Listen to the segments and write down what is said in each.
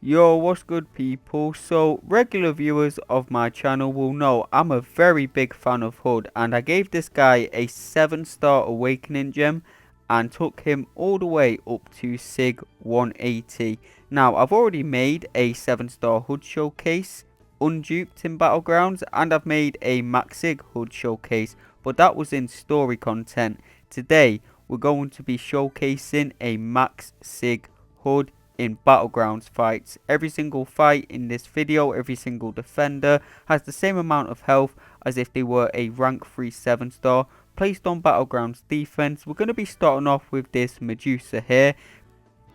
Yo, what's good people? So, regular viewers of my channel will know I'm a very big fan of Hood, and I gave this guy a 7-star awakening gem and took him all the way up to Sig 180. Now, I've already made a 7-star Hood showcase unduped in Battlegrounds, and I've made a Max Sig Hood showcase, but that was in story content. Today, we're going to be showcasing a Max Sig Hood in Battlegrounds fights. Every single fight in this video, every single defender has the same amount of health as if they were a rank 3 7-star placed on Battlegrounds defense. We're going to be starting off with this Medusa here,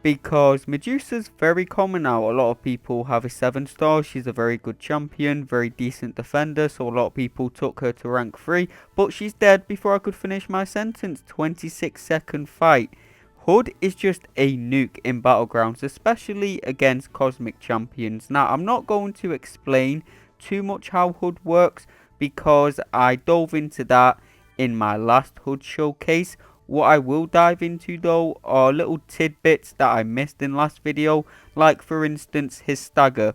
because Medusa's very common now. A lot of people have a 7-star. She's a very good champion, very decent defender, so a lot of people took her to rank 3, but she's dead before I could finish my sentence. 26-second fight. Hood is just a nuke in Battlegrounds, especially against cosmic champions. Now, I'm not going to explain too much how Hood works because I dove into that in my last Hood showcase. What I will dive into though are little tidbits that I missed in last video, like for instance his stagger.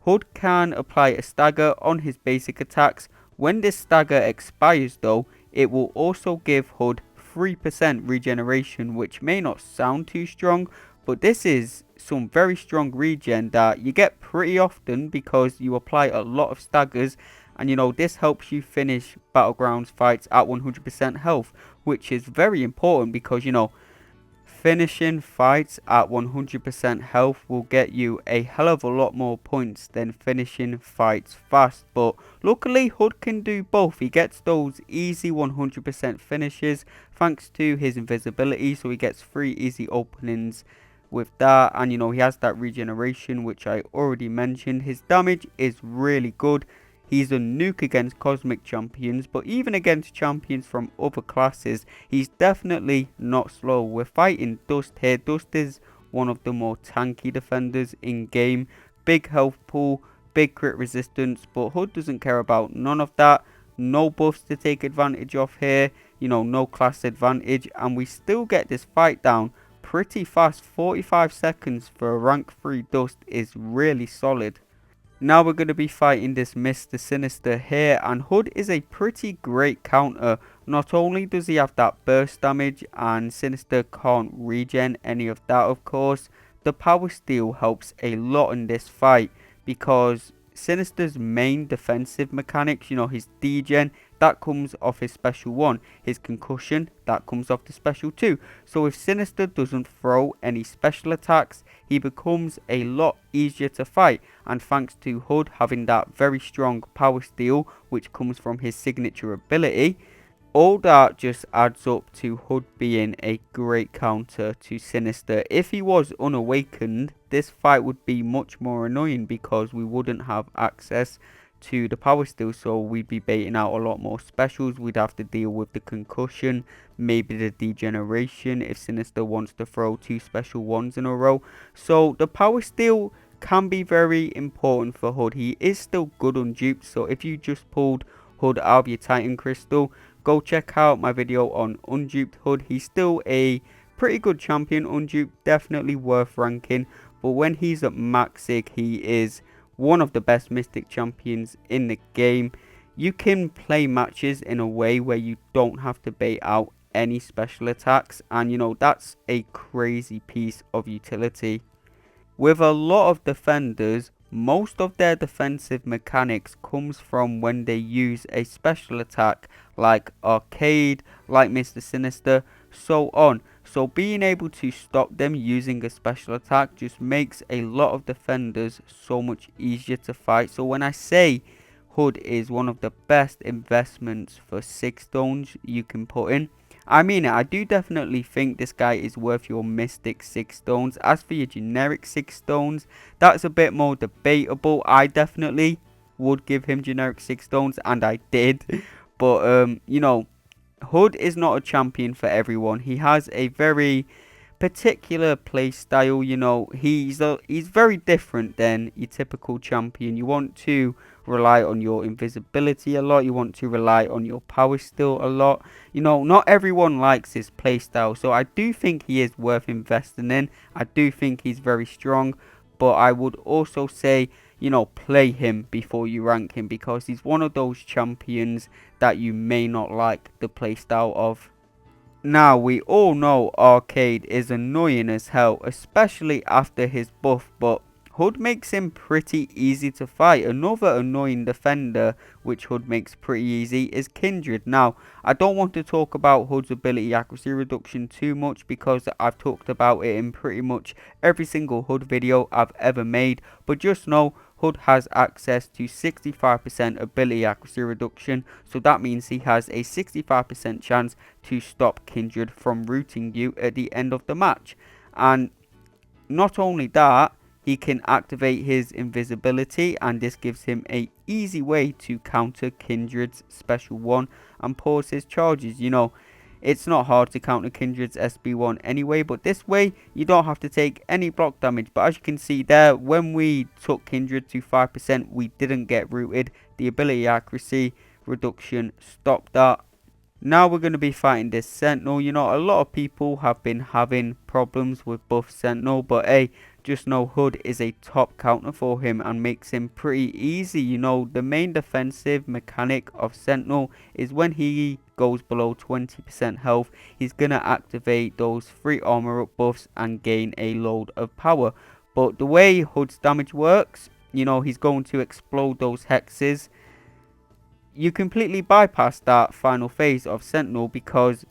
Hood can apply a stagger on his basic attacks. When this stagger expires though, it will also give Hood 3% regeneration, which may not sound too strong, but this is some very strong regen that you get pretty often because you apply a lot of staggers, and this helps you finish Battlegrounds fights at 100% health, which is very important because finishing fights at 100% health will get you a hell of a lot more points than finishing fights fast. But luckily Hood can do both. He gets those easy 100% finishes thanks to his invisibility, so he gets 3 easy openings with that, and he has that regeneration which I already mentioned. His damage is really good. He's a nuke against cosmic champions, but even against champions from other classes, he's definitely not slow. We're fighting Dust here. Dust is one of the more tanky defenders in game. Big health pool, big crit resistance, but Hood doesn't care about none of that. No buffs to take advantage of here, no class advantage, and we still get this fight down pretty fast. 45 seconds for a rank 3 Dust is really solid. Now we're going to be fighting this Mr. Sinister here, and Hood is a pretty great counter. Not only does he have that burst damage, and Sinister can't regen any of that of course, the power steal helps a lot in this fight because Sinister's main defensive mechanics, his degen, that comes off his special 1. His concussion, that comes off the special 2. So if Sinister doesn't throw any special attacks, he becomes a lot easier to fight. And thanks to Hood having that very strong power steal, which comes from his signature ability, all that just adds up to Hood being a great counter to Sinister. If he was unawakened, this fight would be much more annoying because we wouldn't have access to the power steal, so we'd be baiting out a lot more specials. We'd have to deal with the concussion, maybe the degeneration if Sinister wants to throw 2 special 1s in a row. So the power steal can be very important for Hood. He is still good unduped, so if you just pulled Hood out of your Titan Crystal, go check out my video on unduped Hood. He's still a pretty good champion unduped, definitely worth ranking, but when he's at Max Sig, he is one of the best Mystic champions in the game. You can play matches in a way where you don't have to bait out any special attacks, and that's a crazy piece of utility. With a lot of defenders, most of their defensive mechanics comes from when they use a special attack like Arcade, like Mr. Sinister, so on. So being able to stop them using a special attack just makes a lot of defenders so much easier to fight. So when I say Hood is one of the best investments for 6 stones you can put in, I mean it. I do definitely think this guy is worth your mystic 6 stones. As for your generic 6 stones, that's a bit more debatable. I definitely would give him generic 6 stones, and I did. But Hood is not a champion for everyone. He has a very particular play style. He's very different than your typical champion. You want to rely on your invisibility a lot. You want to rely on your power steal a lot. Not everyone likes his play style, so I do think he is worth investing in. I do think he's very strong, but I would also say, you know, play him before you rank him, because he's one of those champions that you may not like the playstyle of. Now, we all know Arcade is annoying as hell, especially after his buff, but Hood makes him pretty easy to fight. Another annoying defender which Hood makes pretty easy is Kindred. Now, I don't want to talk about Hood's ability accuracy reduction too much, because I've talked about it in pretty much every single Hood video I've ever made, but just know Hood has access to 65% ability accuracy reduction, so that means he has a 65% chance to stop Kindred from rooting you at the end of the match. And not only that, he can activate his invisibility, and this gives him a easy way to counter Kindred's special 1 and pause his charges. You know, it's not hard to counter Kindred's SB1 anyway, but this way you don't have to take any block damage. But as you can see there, when we took Kindred to 5%, we didn't get rooted. The ability accuracy reduction stopped that. Now we're going to be fighting this Sentinel. You know, a lot of people have been having problems with buff Sentinel, but hey, just know Hood is a top counter for him and makes him pretty easy. You know, the main defensive mechanic of Sentinel is when he goes below 20% health, he's going to activate those 3 armor up buffs and gain a load of power. But the way Hood's damage works, you know, he's going to explode those hexes. You completely bypass that final phase of Sentinel because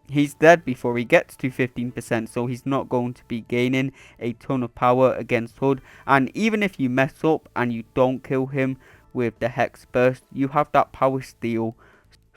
he's dead before he gets to 15%, so he's not going to be gaining a ton of power against Hood. And even if you mess up and you don't kill him with the Hex Burst, you have that power steal.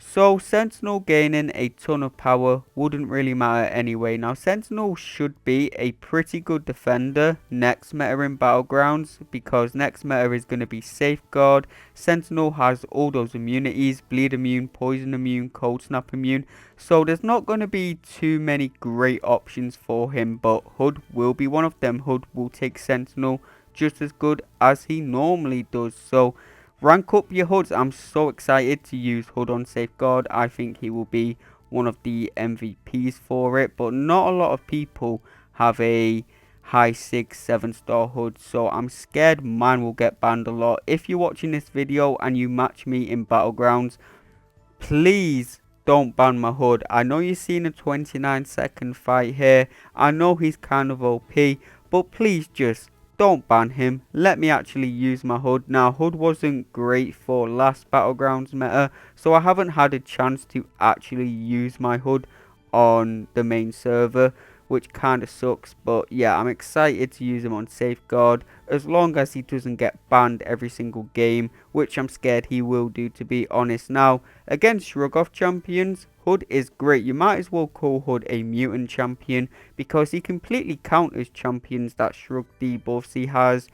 So Sentinel gaining a ton of power wouldn't really matter anyway. Now Sentinel should be a pretty good defender next meta in Battlegrounds, because next meta is going to be Safeguard. Sentinel has all those immunities: bleed immune, poison immune, cold snap immune. So there's not going to be too many great options for him, but Hood will be one of them. Hood will take Sentinel just as good as he normally does. So rank up your Hoods. I'm so excited to use Hood on Safeguard. I think he will be one of the MVPs for it, but not a lot of people have a high 6-7 star Hood, so I'm scared mine will get banned a lot. If you're watching this video and you match me in Battlegrounds, please don't ban my Hood. I know you've seen a 29-second fight here. I know he's kind of OP, but please just don't ban him. Let me actually use my Hood. Now, Hood wasn't great for last Battlegrounds meta, so I haven't had a chance to actually use my Hood on the main server, which kind of sucks. But yeah, I'm excited to use him on Safeguard, as long as he doesn't get banned every single game, which I'm scared he will do, to be honest. Now, against Shrug-off champions, Hood is great. You might as well call Hood a mutant champion, because he completely counters champions that shrug debuffs. He has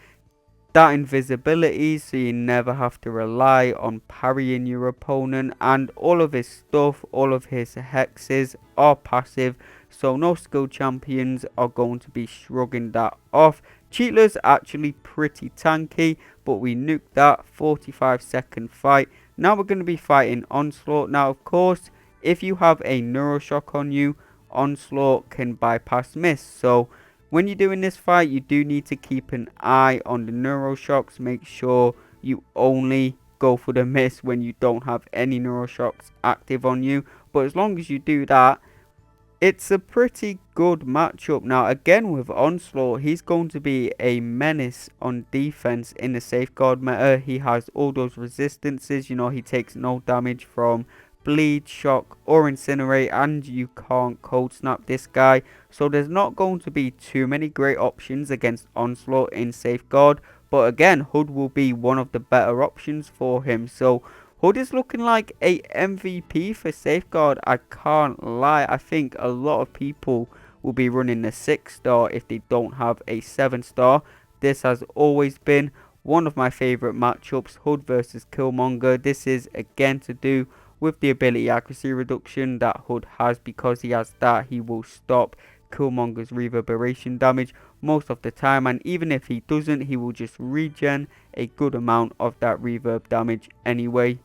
that invisibility, so you never have to rely on parrying your opponent, and all of his stuff, all of his hexes are passive, so no skill champions are going to be shrugging that off. Cheetah's actually pretty tanky, but we nuked that 45-second fight. Now we're going to be fighting Onslaught. Now, of course, if you have a Neuroshock on you, Onslaught can bypass miss. So when you're doing this fight, you do need to keep an eye on the Neuroshocks. Make sure you only go for the miss when you don't have any Neuroshocks active on you. But as long as you do that, it's a pretty good matchup. Now, again, with Onslaught, he's going to be a menace on defense in the Safeguard meta. He has all those resistances. You know, he takes no damage from bleed, shock, or incinerate, and you can't cold snap this guy. So there's not going to be too many great options against Onslaught in Safeguard. But again, Hood will be one of the better options for him. So Hood is looking like a MVP for Safeguard. I can't lie. I think a lot of people will be running the 6-star if they don't have a 7-star. This has always been one of my favourite matchups, Hood versus Killmonger. This is again to do with the ability accuracy reduction that Hood has. Because he has that, he will stop Killmonger's reverberation damage most of the time, and even if he doesn't, he will just regen a good amount of that reverb damage anyway.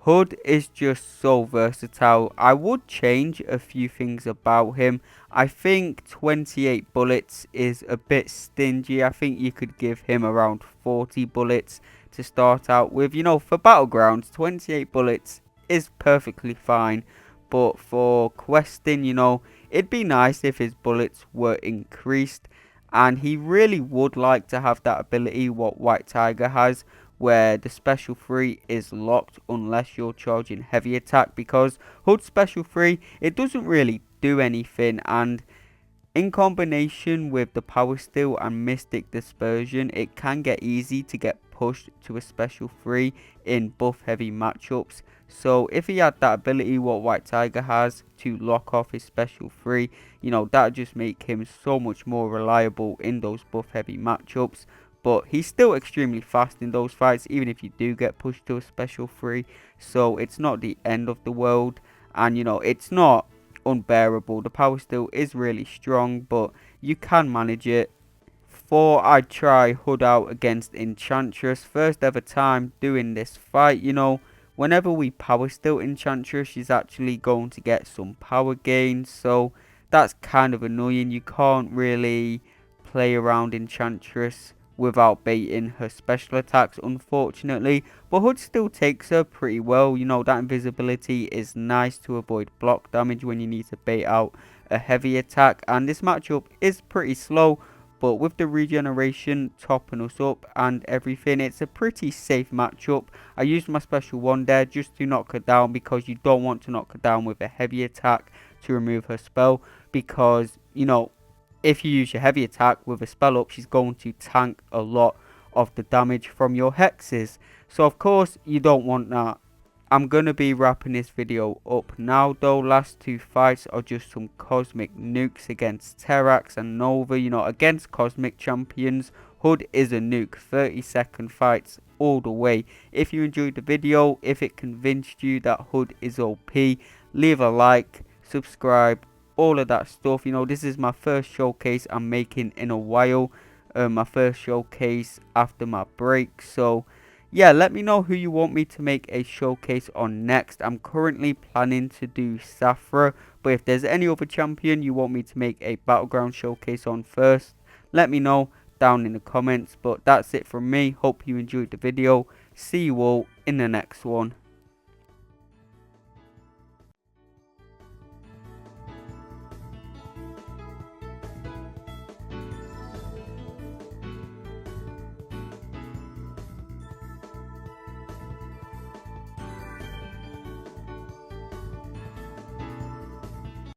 Hood is just so versatile. I would change a few things about him. I think 28 bullets is a bit stingy. I think you could give him around 40 bullets to start out with. You know, for Battlegrounds, 28 bullets is perfectly fine. But for questing, you know, it'd be nice if his bullets were increased. And he really would like to have that ability what White Tiger has, where the special 3 is locked unless you're charging heavy attack, because Hood's special 3, it doesn't really do anything, and in combination with the Power Steel and Mystic Dispersion, it can get easy to get pushed to a special 3 in buff heavy matchups. So if he had that ability what White Tiger has to lock off his special 3, you know, that just make him so much more reliable in those buff heavy matchups. But he's still extremely fast in those fights, even if you do get pushed to a special 3. So it's not the end of the world, and you know, it's not unbearable. The power still is really strong, but you can manage it. Before I try Hood out against Enchantress, first ever time doing this fight, you know, whenever we power still Enchantress, she's actually going to get some power gains, so that's kind of annoying. You can't really play around Enchantress without baiting her special attacks, unfortunately, but Hood still takes her pretty well. You know, that invisibility is nice to avoid block damage when you need to bait out a heavy attack, and this matchup is pretty slow, but with the regeneration topping us up and everything, it's a pretty safe matchup. I used my special 1 there just to knock her down, because you don't want to knock her down with a heavy attack to remove her spell, because, you know, if you use your heavy attack with a spell up, she's going to tank a lot of the damage from your hexes. So of course you don't want that. I'm going to be wrapping this video up now though. Last 2 fights are just some cosmic nukes against Terrax and Nova. You know, against cosmic champions, Hood is a nuke. 30-second fights all the way. If you enjoyed the video, if it convinced you that Hood is OP, leave a like, subscribe, all of that stuff. You know, this is my first showcase I'm making in a while. My first showcase after my break. So yeah, let me know who you want me to make a showcase on next. I'm currently planning to do Sathra, but if there's any other champion you want me to make a battleground showcase on first, let me know down in the comments. But that's it from me. Hope you enjoyed the video. See you all in the next one.